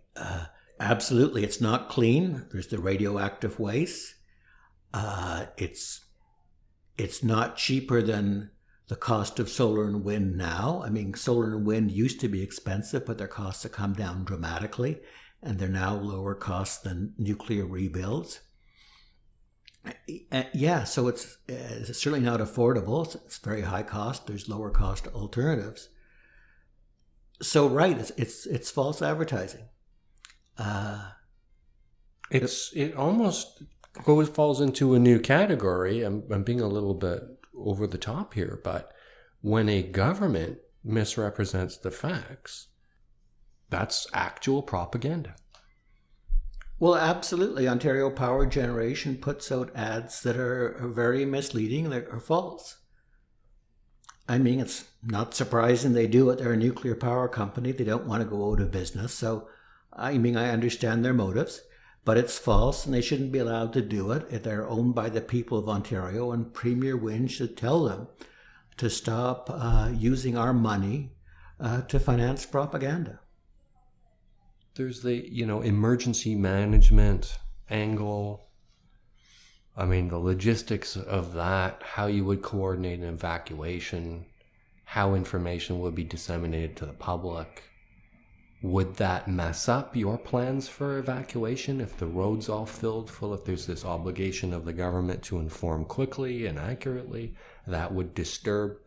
Speaker 1: Absolutely. It's not clean. There's the radioactive waste. It's not cheaper than the cost of solar and wind now. I mean, solar and wind used to be expensive, but their costs have come down dramatically, and they're now lower cost than nuclear rebuilds. Yeah, so it's certainly not affordable. It's very high cost. There's lower cost alternatives. So right, it's false advertising.
Speaker 4: It almost falls into a new category. I'm being a little bit over the top here, but when a government misrepresents the facts, that's actual propaganda.
Speaker 1: Well, absolutely. Ontario Power Generation puts out ads that are very misleading, that are false. I mean, it's not surprising they do it. They're a nuclear power company. They don't want to go out of business. So, I mean, I understand their motives. But it's false, and they shouldn't be allowed to do it if they're owned by the people of Ontario, and Premier Wynne should tell them to stop using our money to finance propaganda.
Speaker 4: There's the, emergency management angle. I mean, the logistics of that, how you would coordinate an evacuation, how information would be disseminated to the public. Would that mess up your plans for evacuation if the road's all filled full, if there's this obligation of the government to inform quickly and accurately? That would disturb.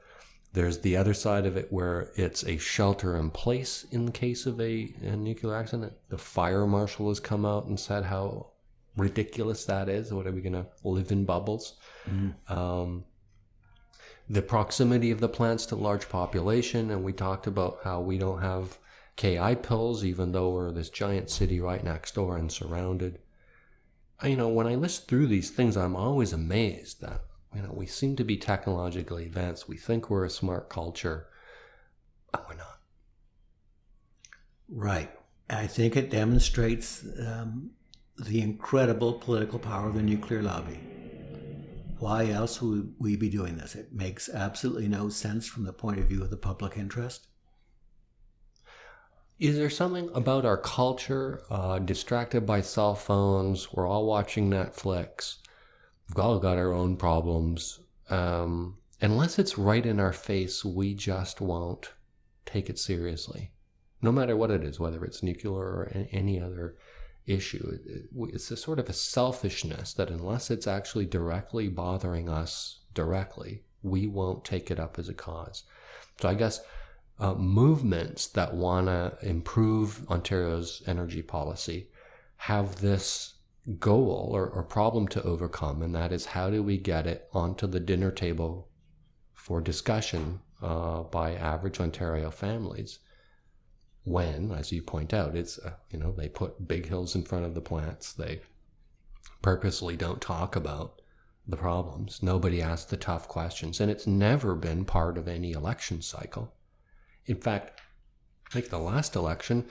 Speaker 4: There's the other side of it where it's a shelter in place in the case of a nuclear accident. The fire marshal has come out and said how ridiculous that is. What, are we going to live in bubbles? Mm-hmm. The proximity of the plants to large population, and we talked about how we don't have KI pills, even though we're this giant city right next door and surrounded. When I list through these things, I'm always amazed that we seem to be technologically advanced. We think we're a smart culture, but we're not.
Speaker 1: Right. I think it demonstrates the incredible political power of the nuclear lobby. Why else would we be doing this? It makes absolutely no sense from the point of view of the public interest.
Speaker 4: Is there something about our culture, distracted by cell phones, we're all watching Netflix, we've all got our own problems. Unless it's right in our face, we just won't take it seriously. No matter what it is, whether it's nuclear or any other issue. It's a sort of a selfishness that unless it's actually directly bothering us directly, we won't take it up as a cause. So I guess movements that want to improve Ontario's energy policy have this goal or problem to overcome, and that is, how do we get it onto the dinner table for discussion by average Ontario families, when, as you point out, it's they put big hills in front of the plants. They purposely don't talk about the problems. Nobody asks the tough questions, and it's never been part of any election cycle. In fact, like the last election,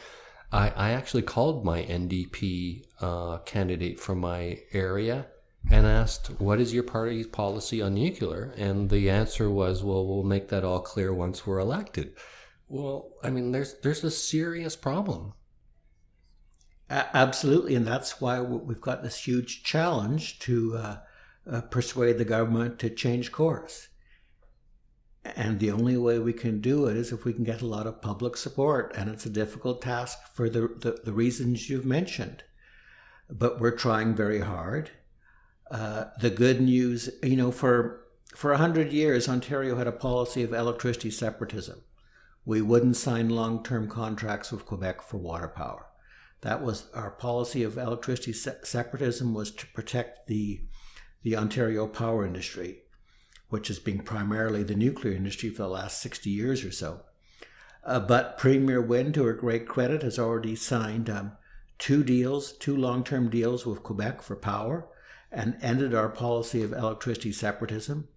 Speaker 4: I actually called my NDP candidate from my area and asked, what is your party's policy on nuclear? And the answer was, well, we'll make that all clear once we're elected. Well, I mean, there's a serious problem.
Speaker 1: Absolutely, and that's why we've got this huge challenge to persuade the government to change course. And the only way we can do it is if we can get a lot of public support, and it's a difficult task for the reasons you've mentioned. But we're trying very hard. The good news, for 100 years, Ontario had a policy of electricity separatism. We wouldn't sign long-term contracts with Quebec for water power. That was our policy of electricity separatism, was to protect the Ontario power industry, which has been primarily the nuclear industry for the last 60 years or so. But Premier Wynne, to her great credit, has already signed two long-term deals with Quebec for power, and ended our policy of electricity separatism.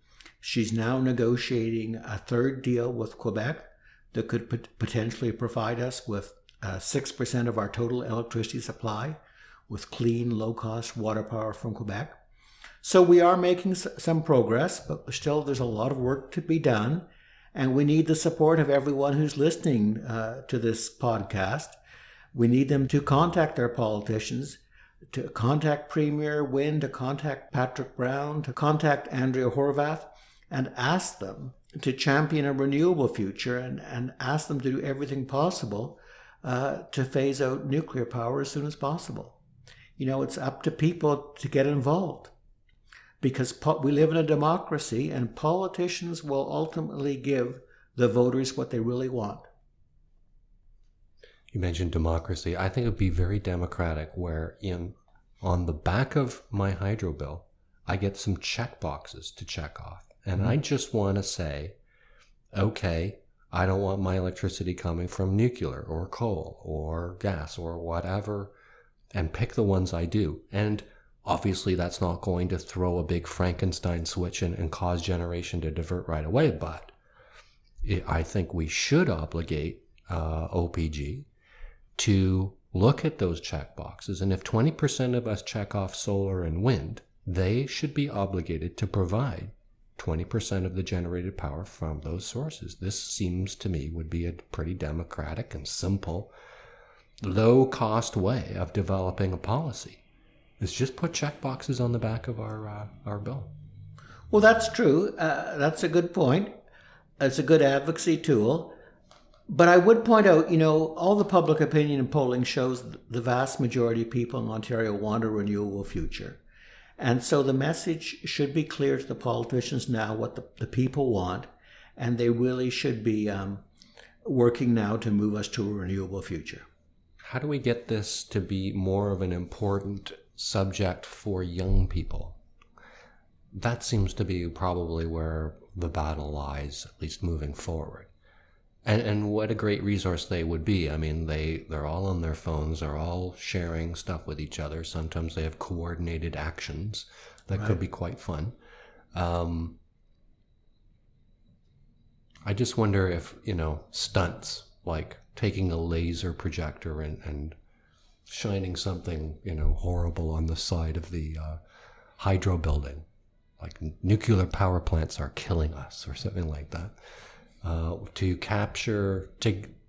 Speaker 1: She's now negotiating a third deal with Quebec that could potentially provide us with 6% of our total electricity supply with clean, low-cost water power from Quebec. So we are making some progress, but still there's a lot of work to be done, and we need the support of everyone who's listening to this podcast. We need them to contact their politicians, to contact Premier Wynne, to contact Patrick Brown, to contact Andrea Horvath, and ask them to champion a renewable future, and ask them to do everything possible to phase out nuclear power as soon as possible. It's up to people to get involved, because we live in a democracy, and politicians will ultimately give the voters what they really want.
Speaker 4: You mentioned democracy. I think it would be very democratic where on the back of my hydro bill, I get some check boxes to check off. And I just want to say, okay, I don't want my electricity coming from nuclear or coal or gas or whatever, and pick the ones I do. And obviously that's not going to throw a big Frankenstein switch and cause generation to divert right away, but I think we should obligate OPG to look at those check boxes, and if 20% of us check off solar and wind, they should be obligated to provide 20% of the generated power from those sources. This seems to me would be a pretty democratic and simple, low-cost way of developing a policy. Is just put check boxes on the back of our bill.
Speaker 1: Well, that's true. That's a good point. It's a good advocacy tool. But I would point out, all the public opinion and polling shows the vast majority of people in Ontario want a renewable future. And so the message should be clear to the politicians now what the people want, and they really should be working now to move us to a renewable future.
Speaker 4: How do we get this to be more of an important subject for young people? That seems to be probably where the battle lies, at least moving forward. And what a great resource they would be. I mean, they're all on their phones. They're all sharing stuff with each other. Sometimes they have coordinated actions that could be quite fun. I just wonder if, stunts like taking a laser projector and shining something, horrible on the side of the hydro building, like nuclear power plants are killing us or something like that. To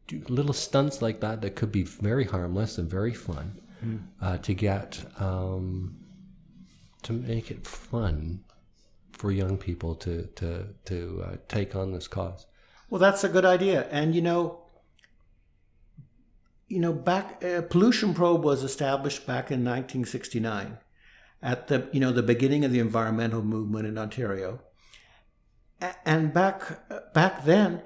Speaker 4: do little stunts like that could be very harmless and very fun, to make it fun for young people to take on this cause.
Speaker 1: Well, that's a good idea. And pollution probe was established back in 1969 at the beginning of the environmental movement in Ontario. And back then,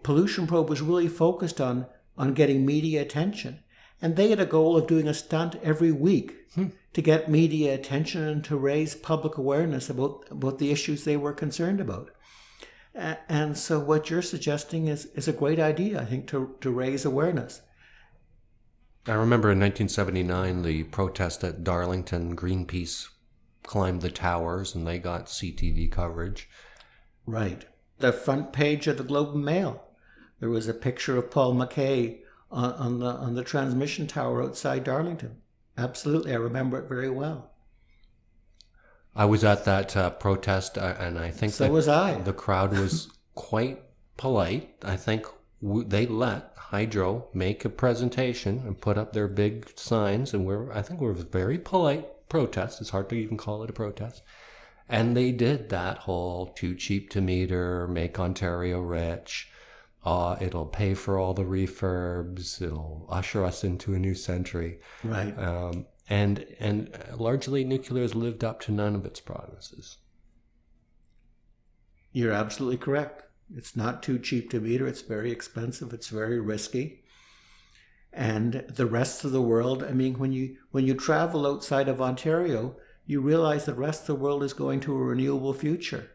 Speaker 1: pollution probe was really focused on getting media attention. And they had a goal of doing a stunt every week to get media attention and to raise public awareness about the issues they were concerned about. And so what you're suggesting is a great idea, I think, to raise awareness.
Speaker 4: I remember in 1979, the protest at Darlington, Greenpeace climbed the towers and they got CTV coverage.
Speaker 1: Right. The front page of the Globe and Mail, there was a picture of Paul MacKay on the transmission tower outside Darlington. Absolutely, I remember it very well.
Speaker 4: I was at that protest, and I think
Speaker 1: so was I.
Speaker 4: The crowd was quite polite. I think they let Hydro make a presentation and put up their big signs, and I think we're a very polite protest. It's hard to even call it a protest. And they did that whole too cheap to meter, make Ontario rich. It'll pay for all the refurbs. It'll usher us into a new century.
Speaker 1: Right.
Speaker 4: And largely nuclear has lived up to none of its promises.
Speaker 1: You're absolutely correct. It's not too cheap to meter. It's very expensive. It's very risky. And the rest of the world, I mean, when you travel outside of Ontario, you realize the rest of the world is going to a renewable future.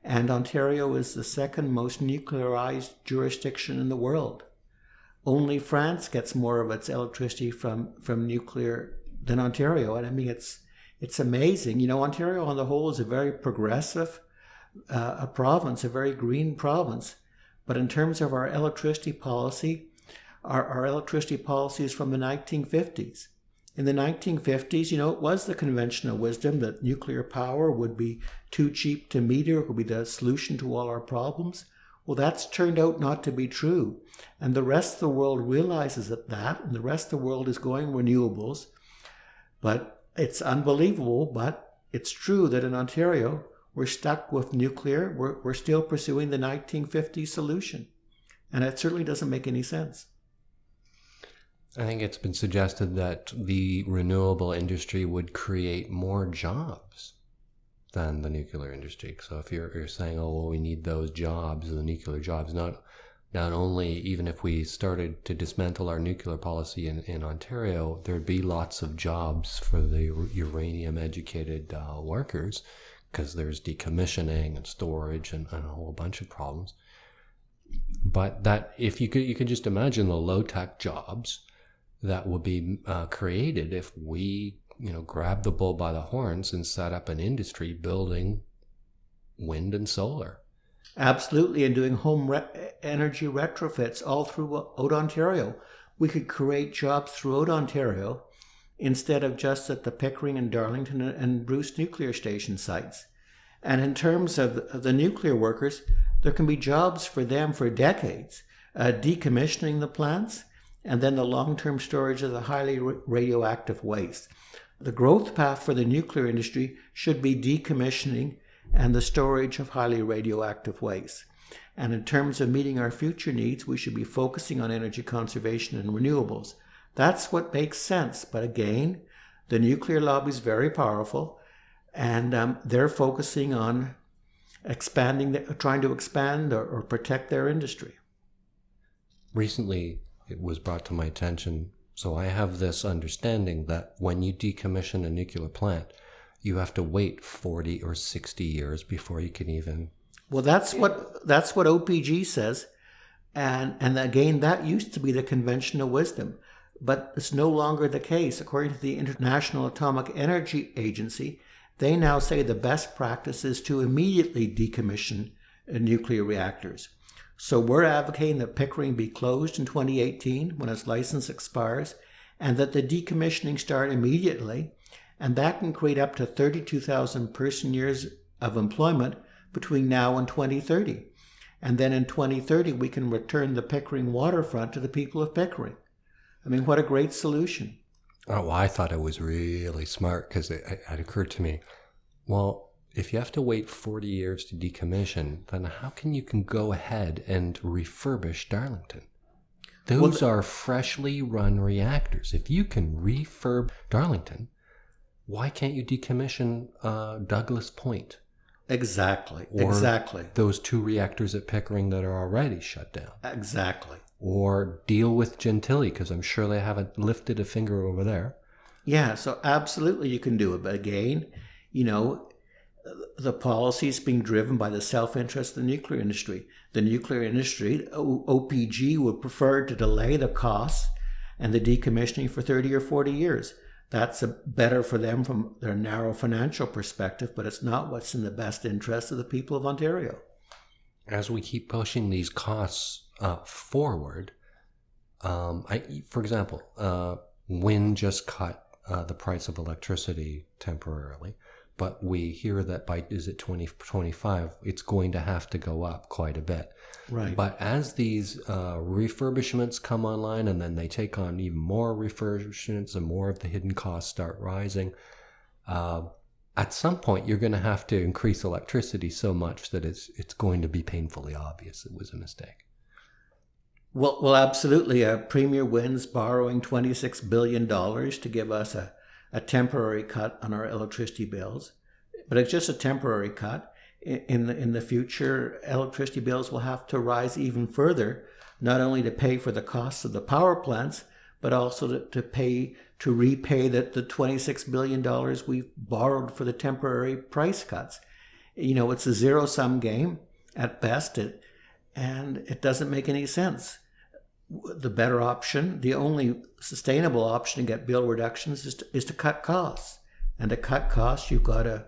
Speaker 1: And Ontario is the second most nuclearized jurisdiction in the world. Only France gets more of its electricity from nuclear than Ontario. And I mean, it's amazing. Ontario on the whole is a very progressive a province, a very green province. But in terms of our electricity policy, our electricity policy is from the 1950s. In the 1950s, it was the conventional wisdom that nuclear power would be too cheap to meter, it would be the solution to all our problems. Well, that's turned out not to be true. And the rest of the world realizes that, and the rest of the world is going renewables. But it's unbelievable, but it's true that in Ontario, we're stuck with nuclear. We're still pursuing the 1950s solution. And it certainly doesn't make any sense.
Speaker 4: I think it's been suggested that the renewable industry would create more jobs than the nuclear industry. So if you're saying, oh, well, we need those jobs, the nuclear jobs, not only even if we started to dismantle our nuclear policy in Ontario, there'd be lots of jobs for the uranium-educated workers, because there's decommissioning and storage and a whole bunch of problems. But that if you could just imagine the low-tech jobs that would be created if we, grab the bull by the horns and set up an industry building wind and solar.
Speaker 1: Absolutely, and doing home energy retrofits all throughout Ontario. we could create jobs throughout Ontario instead of just at the Pickering and Darlington and Bruce nuclear station sites. And in terms of the nuclear workers, there can be jobs for them for decades, decommissioning the plants and then the long-term storage of the highly radioactive waste. The growth path for the nuclear industry should be decommissioning and the storage of highly radioactive waste. And in terms of meeting our future needs, we should be focusing on energy conservation and renewables. That's what makes sense. But again, the nuclear lobby is very powerful, and they're focusing on trying to expand or protect their industry.
Speaker 4: Recently, it was brought to my attention, so I have this understanding that when you decommission a nuclear plant, you have to wait 40 or 60 years before you can even...
Speaker 1: Well, that's what OPG says, and again, that used to be the conventional wisdom, but it's no longer the case. According to the International Atomic Energy Agency, they now say the best practice is to immediately decommission nuclear reactors. So we're advocating that Pickering be closed in 2018 when its license expires, and that the decommissioning start immediately, and that can create up to 32,000 person-years of employment between now and 2030. And then in 2030, we can return the Pickering waterfront to the people of Pickering. I mean, what a great solution.
Speaker 4: Oh, well, I thought it was really smart because it occurred to me, well, if you have to wait 40 years to decommission, then how can you go ahead and refurbish Darlington? Those are freshly run reactors. If you can refurb Darlington, why can't you decommission Douglas Point?
Speaker 1: Exactly.
Speaker 4: Those 2 reactors at Pickering that are already shut down.
Speaker 1: Exactly.
Speaker 4: Or deal with Gentilly, because I'm sure they haven't lifted a finger over there.
Speaker 1: Yeah, so absolutely you can do it. But again, the policy is being driven by the self-interest of the nuclear industry. The nuclear industry, OPG, would prefer to delay the costs and the decommissioning for 30 or 40 years. That's better for them from their narrow financial perspective, but it's not what's in the best interest of the people of Ontario.
Speaker 4: As we keep pushing these costs forward, for example, wind just cut the price of electricity temporarily, but we hear that by 2025, it's going to have to go up quite a bit.
Speaker 1: Right.
Speaker 4: But as these refurbishments come online and then they take on even more refurbishments and more of the hidden costs start rising, at some point you're going to have to increase electricity so much that it's going to be painfully obvious it was a mistake.
Speaker 1: Well, absolutely. Premier Wind's borrowing $26 billion to give us a temporary cut on our electricity bills, but it's just a temporary cut. In the future, electricity bills will have to rise even further, not only to pay for the costs of the power plants, but also to repay the $26 billion we've borrowed for the temporary price cuts. It's a zero-sum game at best, and it doesn't make any sense. The better option, the only sustainable option to get bill reductions is to cut costs. And to cut costs, you've got to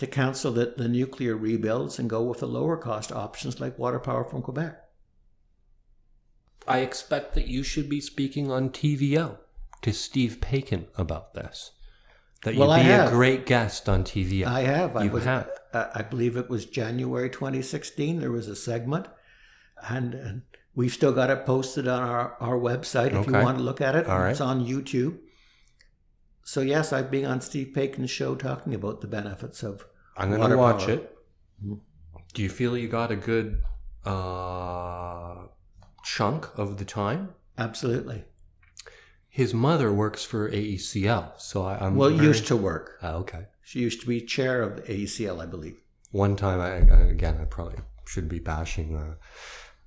Speaker 1: cancel the nuclear rebuilds and go with the lower cost options like water power from Quebec.
Speaker 4: I expect that you should be speaking on TVO to Steve Pickering about this. That you'd be a great guest on TVO.
Speaker 1: I have.
Speaker 4: have.
Speaker 1: I believe it was January 2016. There was a segment, and we've still got it posted on our website if you want to look at it.
Speaker 4: All right.
Speaker 1: It's on YouTube. So yes, I've been on Steve Pickering's show talking about the benefits of
Speaker 4: I'm going to watch it. Do you feel you got a good chunk of the time?
Speaker 1: Absolutely.
Speaker 4: His mother works for AECL, so I'm
Speaker 1: used to work.
Speaker 4: Oh, okay.
Speaker 1: She used to be chair of AECL, I believe.
Speaker 4: One time, I probably should be bashing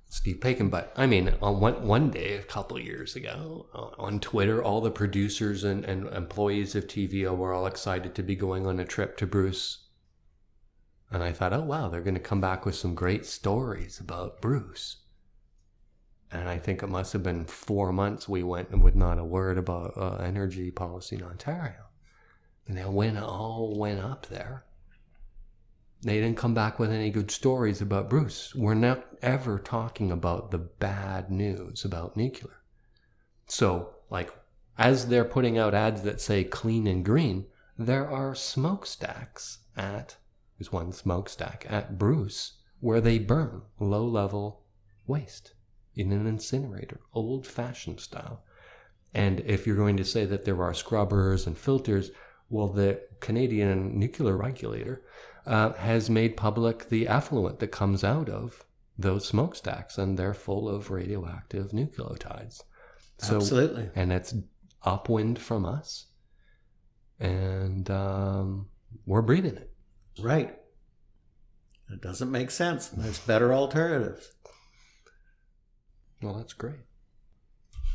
Speaker 4: Steve Pickering, but I mean, on one day, a couple of years ago, on Twitter, all the producers and employees of TVO were all excited to be going on a trip to Bruce. And I thought, oh wow, they're going to come back with some great stories about Bruce. And I think it must have been 4 months we went with not a word about energy policy in Ontario. And they all went up there. They didn't come back with any good stories about Bruce. We're not ever talking about the bad news about nuclear. So, like, as they're putting out ads that say clean and green, there are smokestacks there's one smokestack at Bruce where they burn low-level waste in an incinerator, old-fashioned style. And if you're going to say that there are scrubbers and filters, well, the Canadian nuclear regulator has made public the effluent that comes out of those smokestacks, and they're full of radioactive nucleotides. So,
Speaker 1: Absolutely.
Speaker 4: And it's upwind from us, and we're breathing it.
Speaker 1: Right. It doesn't make sense. There's better alternatives.
Speaker 4: Well, that's great.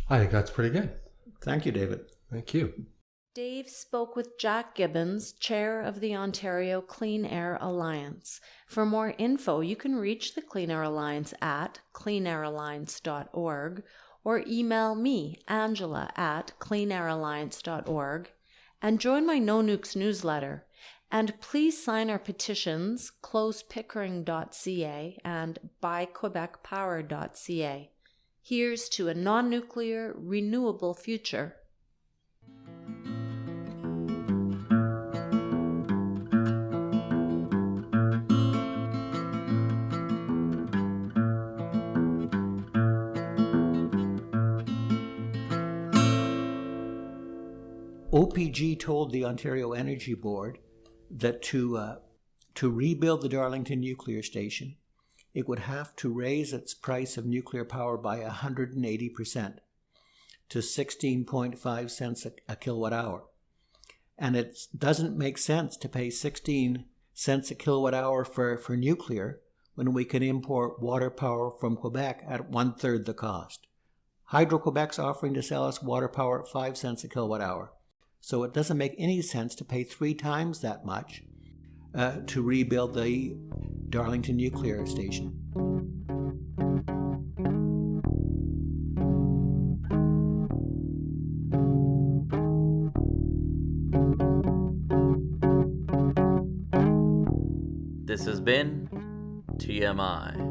Speaker 4: I think that's pretty good.
Speaker 1: Thank you, David.
Speaker 4: Thank you.
Speaker 3: Dave spoke with Jack Gibbons, chair of the Ontario Clean Air Alliance. For more info, you can reach the Clean Air Alliance at cleanairalliance.org or email me, Angela, at cleanairalliance.org, and join my No Nukes newsletter. And please sign our petitions, closepickering.ca and buyquebecpower.ca. Here's to a non-nuclear, renewable future.
Speaker 1: OPG told the Ontario Energy Board that to rebuild the Darlington Nuclear Station, it would have to raise its price of nuclear power by 180% to 16.5 cents a kilowatt hour. And it doesn't make sense to pay 16 cents a kilowatt hour for nuclear when we can import water power from Quebec at 1/3 the cost. Hydro-Quebec's offering to sell us water power at 5 cents a kilowatt hour. So it doesn't make any sense to pay 3 times that much to rebuild the Darlington Nuclear Station.
Speaker 2: This has been TMI.